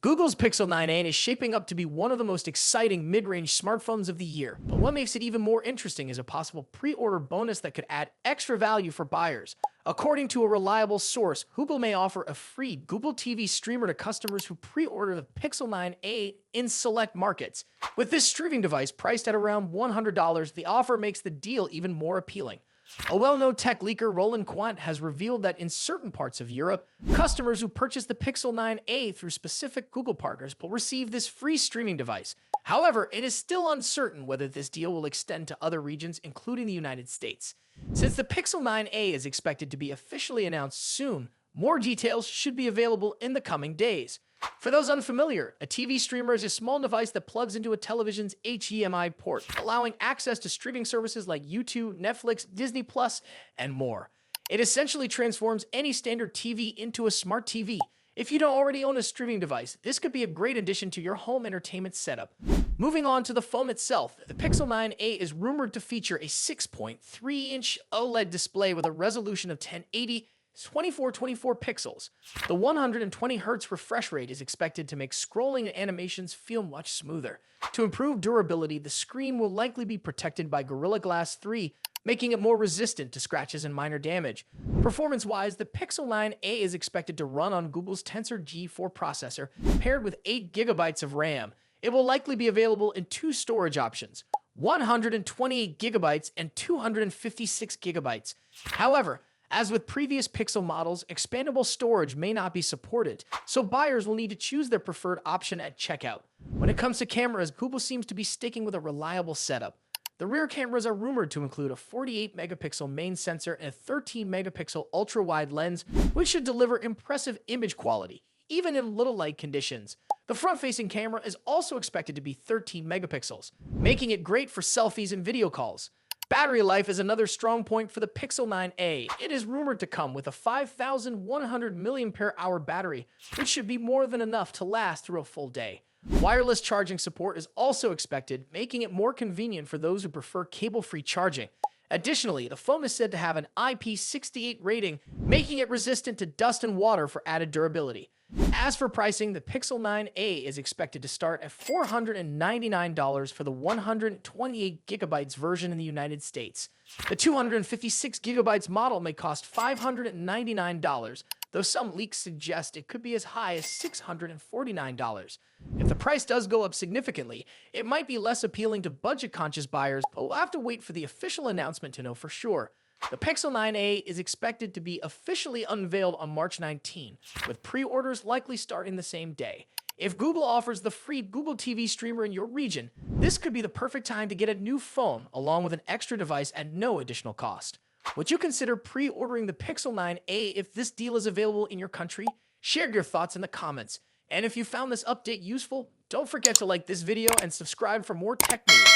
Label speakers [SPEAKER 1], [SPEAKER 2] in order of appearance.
[SPEAKER 1] Google's Pixel 9a is shaping up to be one of the most exciting mid-range smartphones of the year. But what makes it even more interesting is a possible pre-order bonus that could add extra value for buyers. According to a reliable source, Google may offer a free Google TV streamer to customers who pre-order the Pixel 9a in select markets. With this streaming device priced at around $100, the offer makes the deal even more appealing. A well-known tech leaker, Roland Quant, has revealed that in certain parts of Europe, customers who purchase the Pixel 9a through specific Google partners will receive this free streaming device. However, it is still uncertain whether this deal will extend to other regions, including the United States. Since the Pixel 9a is expected to be officially announced soon, more details should be available in the coming days. For those unfamiliar, a TV streamer is a small device that plugs into a television's HDMI port, allowing access to streaming services like YouTube, Netflix, Disney+, and more. It essentially transforms any standard TV into a smart TV. If you don't already own a streaming device, this could be a great addition to your home entertainment setup. Moving on to the phone itself, the Pixel 9a is rumored to feature a 6.3-inch OLED display with a resolution of 1080 2424 pixels. The 120Hz refresh rate is expected to make scrolling and animations feel much smoother. To improve durability, the screen will likely be protected by Gorilla Glass 3, making it more resistant to scratches and minor damage. Performance-wise, the Pixel 9a is expected to run on Google's Tensor G4 processor, paired with 8GB of RAM. It will likely be available in two storage options, 128GB and 256GB. However, as with previous Pixel models, expandable storage may not be supported, so buyers will need to choose their preferred option at checkout. When it comes to cameras, Google seems to be sticking with a reliable setup. The rear cameras are rumored to include a 48-megapixel main sensor and a 13-megapixel ultra-wide lens, which should deliver impressive image quality, even in little light conditions. The front-facing camera is also expected to be 13 megapixels, making it great for selfies and video calls. Battery life is another strong point for the Pixel 9a. It is rumored to come with a 5,100 mAh battery, which should be more than enough to last through a full day. Wireless charging support is also expected, making it more convenient for those who prefer cable-free charging. Additionally, the phone is said to have an IP68 rating, making it resistant to dust and water for added durability. As for pricing, the Pixel 9a is expected to start at $499 for the 128GB version in the United States. The 256GB model may cost $599, though some leaks suggest it could be as high as $649. If the price does go up significantly, it might be less appealing to budget-conscious buyers, but we'll have to wait for the official announcement to know for sure. The Pixel 9a is expected to be officially unveiled on March 19, with pre-orders likely starting the same day. If Google offers the free Google TV streamer in your region, this could be the perfect time to get a new phone along with an extra device at no additional cost. Would you consider pre-ordering the Pixel 9a if this deal is available in your country? Share your thoughts in the comments. And if you found this update useful, don't forget to like this video and subscribe for more tech news.